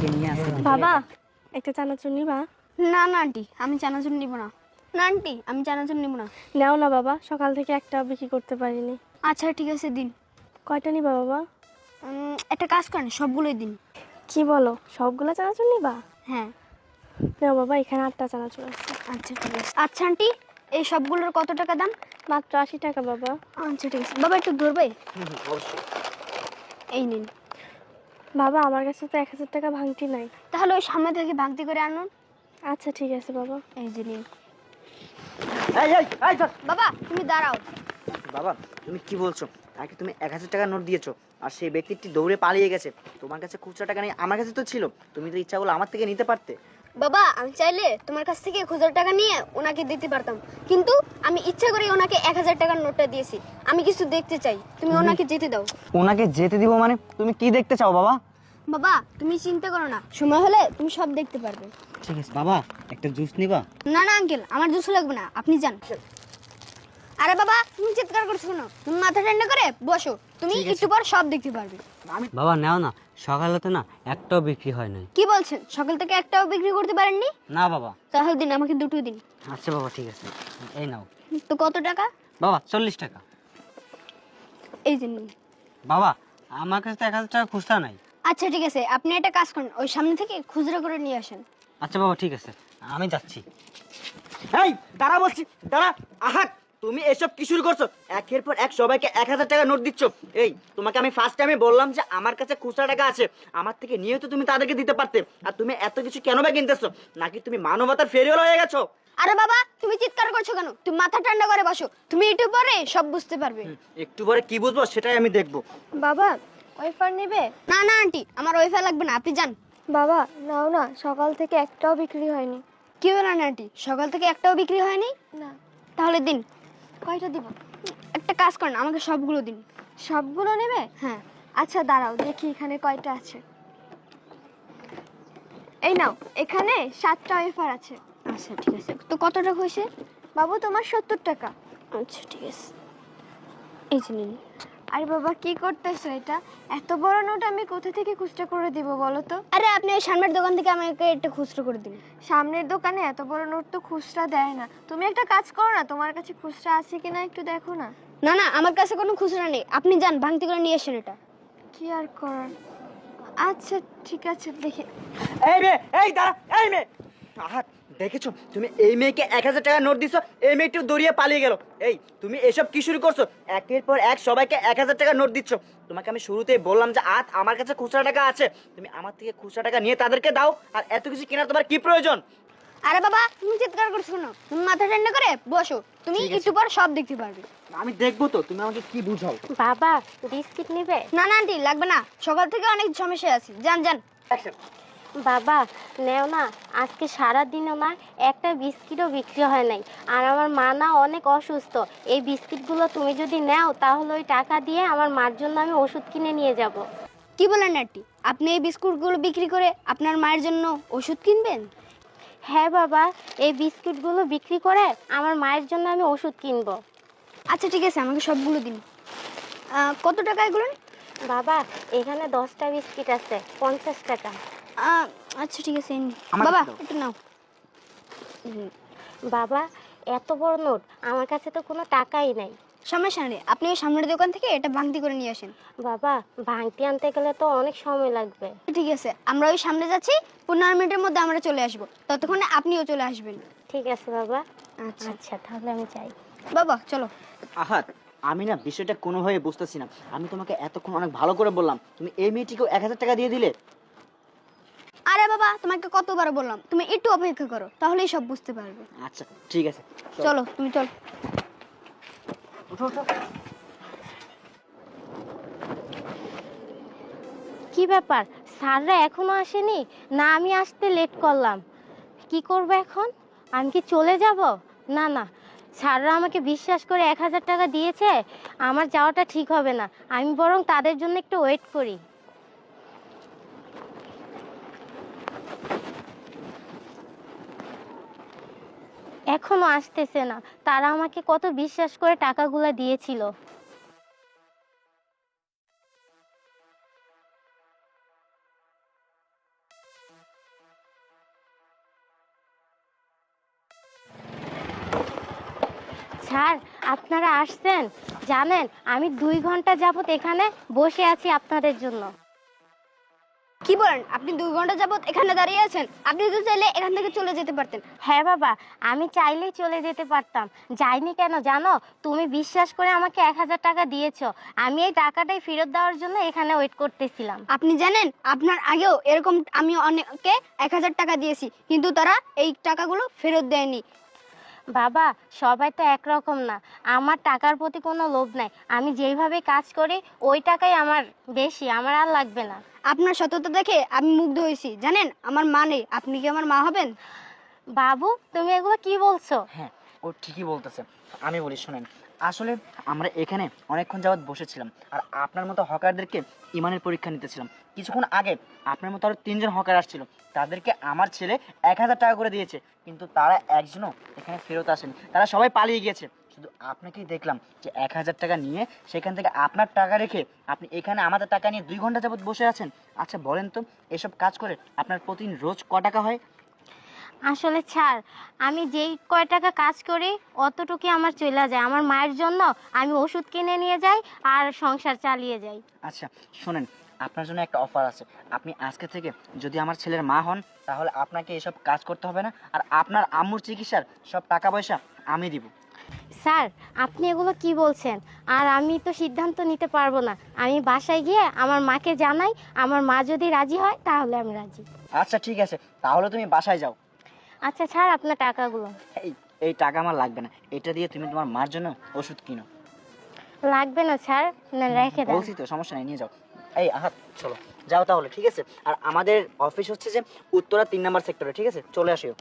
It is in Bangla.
কে নিয়ে আসে বাবা একটা চানাচুর নিবা? না না আন্টি, আমি চানাচুর নিব না। না আন্টি, আমি চানাচুর নিব না। নাও না বাবা, সকাল থেকে একটা বিক্রি করতে পারিনি। আচ্ছা ঠিক আছে, দিন। কয়টা নিবা বাবা? একটা কাজ করেন, সবগুলোই দিন। কি বলো, সবগুলা চানাচুর নিবা? হ্যাঁ। নাও বাবা, এখানে 8টা চানাচুর আছে। আচ্ছা ঠিক আছে। আচ্ছা আন্টি, এই সবগুলোর কত টাকা দাম? মাত্র 80 টাকা বাবা। আচ্ছা ঠিক আছে। বাবা একটু ধরবে? অবশ্যই। এই নিন। বাবা আমার কাছে তো 1000 টাকা ভাঙতি নাই। তাহলে ওই সামনে থেকে ভাঙতি করে আনুন। আচ্ছা ঠিক আছে বাবা। এই যে নিন। এই এই এই ধর। বাবা তুমি দাঁড়াও। বাবা তুমি কি বলছো? তাকে তুমি 1000 টাকা নোট দিয়েছো আর সেই ব্যক্তিটি দৌড়ে পালিয়ে গেছে। তোমার কাছে খুচরা টাকা নেই, আমার কাছে তো ছিল। তুমি তো ইচ্ছা করলে আমার থেকে নিতে পারতে। বাবা আমি চাইলে তোমার কাছ থেকে খুচরা টাকা নিয়ে ওনাকে দিতে পারতাম, কিন্তু আমি ইচ্ছা করে ওনাকে 1000 টাকার নোটটা দিয়েছি। আমি কিছু দেখতে চাই, তুমি ওনাকে যেতে দাও। ওনাকে যেতে দিব মানে? তুমি কি দেখতে চাও বাবা? বাবা তুমি চিন্তা করো না, সময় হলে তুমি সব দেখতে পারবে। ঠিক আছে বাবা, একটা জুস নিবা? না না আঙ্কেল, আমার জুস লাগবে না, আপনি যান। আরে বাবা তুমি চিৎকার করছো কেন? তুমি মাথা ঠান্ডা করে বসো, তুমি একটু পর সব দেখতে পারবে। বাবা নাও না, সকালে তো না একটাও বিক্রি হয় নাই। কি বলছেন, সকাল থেকে একটাও বিক্রি করতে পারেননি? না বাবা। তাহলে দিন, আমাকে দুটো দিন। আচ্ছা বাবা ঠিক আছে, এই নাও। তো কত টাকা? বাবা 40 টাকা। এই যে নিন। বাবা আমার কাছে তো 1000 টাকা খুচরা নাই। আচ্ছা ঠিক আছে, আপনি একটা কাজ করুন, ওই সামনে থেকে খুচরা করে নিয়ে আসেন। আচ্ছা বাবা ঠিক আছে, আমি যাচ্ছি। এই দাঁড়া বলছি, দাঁড়া। আহাত, তুমি এসব কি শুরু করছো? একের পর এক সবাইকে 1000 টাকা নোট দিচ্ছ। এই তোমাকে আমি ফার্স্ট টাইমে বললাম যে আমার কাছে খুচরা টাকা আছে, আমার থেকে নিয়ে তো তুমি তাদেরকে দিতে পারতে। আর তুমি এত কিছু কেন বা কিনতেছো? নাকি তুমি মানবতার ফেরিওয়ালা হয়ে গেছো? আরে বাবা তুমি চিৎকার করছো কেন? তুমি মাথা ঠান্ডা করে বসো, তুমি একটু পরে সব বুঝতে পারবে। একটু পরে কি বুঝবো সেটাই আমি দেখবো। বাবা ওয়েফার নেবে? না না আন্টি, আমার ওইফা লাগবে না, আপনি যান। বাবা নাও না, সকাল থেকে একটাও বিক্রি হয়নি। কি বলেন আন্টি, সকাল থেকে একটাও বিক্রি হয়নি? না। তাহলে দিন। কয়টা দিব? একটা কাজ করেন, আমাকে সবগুলো দিন। সবগুলো নেবে? হ্যাঁ। আচ্ছা দাঁড়াও দেখি এখানে কয়টা আছে। এই নাও, এখানে 7টা ওয়েফার আছে। আচ্ছা ঠিক আছে, তো কত টাকা হয়েছে? বাবু তোমার 70 টাকা। আচ্ছা ঠিক আছে, এই যে নিন। আরে বাবা কি করতেছো এটা? এত বড় নোট আমি কোথা থেকে খুচরা করে দিব বলো তো? আরে আপনি ওই সামনের দোকান থেকে আমাকে একটা খুচরো করে দিন। সামনের দোকানে এত বড় নোট তো খুচরা দেয় না। তুমি একটা কাজ করো না, তোমার কাছে খুচরা আছে কিনা একটু দেখো না। না না, আমার কাছে কোনো খুচরা নেই, আপনি যান ভাঙতি করে নিয়ে আসেন এটা। কি আর করার। আচ্ছা ঠিক আছে দেখি। এই মেয়ে, এই দাঁড়া, এই মেয়ে। আহাত, দেখেছো তুমি এই মেয়েকে 1000 টাকা নোট দিছো, এই মেয়েটিও দৌড়িয়ে পালিয়ে গেল। এই তুমি এসব কি শুরু করছো? একের পর এক সবাইকে 1000 টাকা নোট দিচ্ছ। তোমাকে আমি শুরুতেই বললাম যে আমার কাছে খুচরা টাকা আছে, তুমি আমার থেকে খুচরা টাকা নিয়ে তাদেরকে দাও। আর এত কিছু কেনার তোমার কি প্রয়োজন? আরে বাবা তুমি চিৎকার করছো কেন? তুমি মাথা ঠান্ডা করে বসো, তুমি ঠিক আছে। একটু পর সব দেখতে পারবে। আমি দেখবো তো তুমি আমাকে কি বুঝাও। বাবা বিস্কিট নেবে? না না আন্টি লাগবে না, সকাল থেকে অনেক সমস্যা আছে, যান যান। বাবা নেও না, আজকে সারাদিন আমার একটা বিস্কিটও বিক্রি হয় নাই। আর আমার মা না অনেক অসুস্থ। এই বিস্কিটগুলো তুমি যদি নাও তাহলে ওই টাকা দিয়ে আমার মার জন্য আমি ওষুধ কিনে নিয়ে যাব। কি বলেন আন্টি, আপনি এই বিস্কুটগুলো বিক্রি করে আপনার মায়ের জন্য ওষুধ কিনবেন? হ্যাঁ বাবা, এই বিস্কিটগুলো বিক্রি করে আমার মায়ের জন্য আমি ওষুধ কিনবো। আচ্ছা ঠিক আছে, আমাকে সবগুলো দিন। কত টাকা এগুলো? বাবা এখানে 10টা বিস্কিট আছে, 50 টাকা। আচ্ছা ঠিক আছে, এই নিন। আমার বাবা কাছে দাও। একটু নাও। বাবা এত বড় নোট, আমার কাছে তো কোনো টাকাই নাই। সমস্যা নেই, আপনি ওই সামনের দোকান থেকে এটা ভাঙতি করে নিয়ে আসেন। বাবা ভাঙতি আনতে গেলে তো অনেক সময় লাগবে। ঠিক আছে, আমরা ওই সামনে যাচ্ছি, 15 মিনিটের মধ্যে আমরা চলে আসবো, ততক্ষণে আপনিও চলে আসবেন। ঠিক আছে বাবা। আচ্ছা আচ্ছা তাহলে আমি যাই। বাবা চলো। আহাত, আমি না বিষয়টা কোনোভাবে বুঝতেছি না। আমি তোমাকে এতক্ষণ অনেক ভালো করে বললাম, তুমি এই মেয়েটিকেও 1000 টাকা দিয়ে দিলে। আরে বাবা তোমাকে কতবার বললাম, তুমি একটু অপেক্ষা করো, তাহলেই সব বুঝতে পারবে। আচ্ছা ঠিক আছে, চলো তুমি চলো। উঠো উঠো। কি ব্যাপার, স্যাররা এখনো আসেনি? না আমি আসতে লেট করলাম, কি করব এখন? আমি কি চলে যাব? না না, স্যাররা আমাকে বিশ্বাস করে 1000 টাকা দিয়েছে, আমার যাওয়াটা ঠিক হবে না। আমি বরং তাদের জন্য একটু ওয়েট করি। এখনো আসতেছে না, তারা আমাকে কত বিশ্বাস করে টাকাগুলো দিয়েছিল। স্যার আপনারা আসছেন, জানেন আমি 2 ঘন্টা যাবত এখানে বসে আছি আপনাদের জন্য। কি বলেন, আপনি 2 ঘন্টা যাবত এখানে দাঁড়িয়ে আছেন? আপনি তো চাইলে এখান থেকে চলে যেতে পারতেন। হ্যাঁ বাবা, আমি চাইলেই চলে যেতে পারতাম, যাইনি কেন জানো? তুমি বিশ্বাস করে আমাকে 1000 টাকা দিয়েছো, আমি এই টাকাটাই ফেরত দেওয়ার জন্য এখানে ওয়েট করতেছিলাম। আপনি জানেন, আপনার আগেও এরকম আমি অনেককে 1000 টাকা দিয়েছি, কিন্তু তারা এই টাকাগুলো ফেরত দেয়নি। বাবা সবাই তো একরকম না, আমার টাকার প্রতি কোনো লোভ নাই, আমি যেইভাবে কাজ করি ওই টাকাই আমার বেশি, আমার আর লাগবে না। আপনার সততা দেখে আমি মুগ্ধ হয়েছি। জানেন, আমার মা নেই, আপনি কি আমার মা হবেন? বাবু তুমি এগুলো কি বলছো? হ্যাঁ, ও ঠিকই বলতেছে। আমি বলি শোনেন, আসলে আমরা এখানে অনেকক্ষণ যাবৎ বসেছিলাম আর আপনার মতো হকারদেরকে ইমানের পরীক্ষা নিতেছিলাম। কিছুক্ষণ আগে আপনার মতো আরও 3 জন হকার আসছিল, তাদেরকে আমার ছেলে 1000 টাকা করে দিয়েছে, কিন্তু তারা একজনও এখানে ফেরত আসেনি, তারা সবাই পালিয়ে গিয়েছে। শুধু আপনাকেই দেখলাম যে 1000 টাকা নিয়ে সেখান থেকে আপনার টাকা রেখে আপনি এখানে আমাদের টাকা নিয়ে 2 ঘন্টা যাবৎ বসে আছেন। আচ্ছা বলেন তো, এসব কাজ করে আপনার প্রতিদিন রোজ ক টাকা হয়? আসলে স্যার আমি যেই কয় টাকা কাজ করি অতটুকুই আমার চলে যায়, আমার মায়ের জন্য আমি ওষুধ কিনে নিয়ে যাই আর সংসার চালিয়ে যাই। আচ্ছা শোনেন, আপনার জন্য একটা অফার আছে। আপনি আজকে থেকে যদি আমার ছেলের মা হন, তাহলে আপনাকে এসব কাজ করতে হবে না, আর আপনার আম্মুর চিকিৎসার সব টাকা পয়সা আমি দিব। স্যার আপনি এগুলো কি বলছেন? আর আমি তো সিদ্ধান্ত নিতে পারবো না, আমি বাসায় গিয়ে আমার মাকে জানাই, আমার মা যদি রাজি হয় তাহলে আমি রাজি। আচ্ছা ঠিক আছে, তাহলে তুমি বাসায় যাও। আচ্ছা স্যার আপনার টাকাগুলো। এই এই টাকা আমার লাগবে না, এটা দিয়ে তুমি তোমার মার জন্য ওষুধ কিনো। লাগবে না স্যার, না রেখে দেন। বলছি তো, সমস্যা নেই, নিয়ে যাও। এই আহাত চলো, যাও তাহলে, ঠিক আছে? আর আমাদের অফিস হচ্ছে যে উত্তরা 3 নম্বর সেক্টরে, ঠিক আছে? চলে আসিও।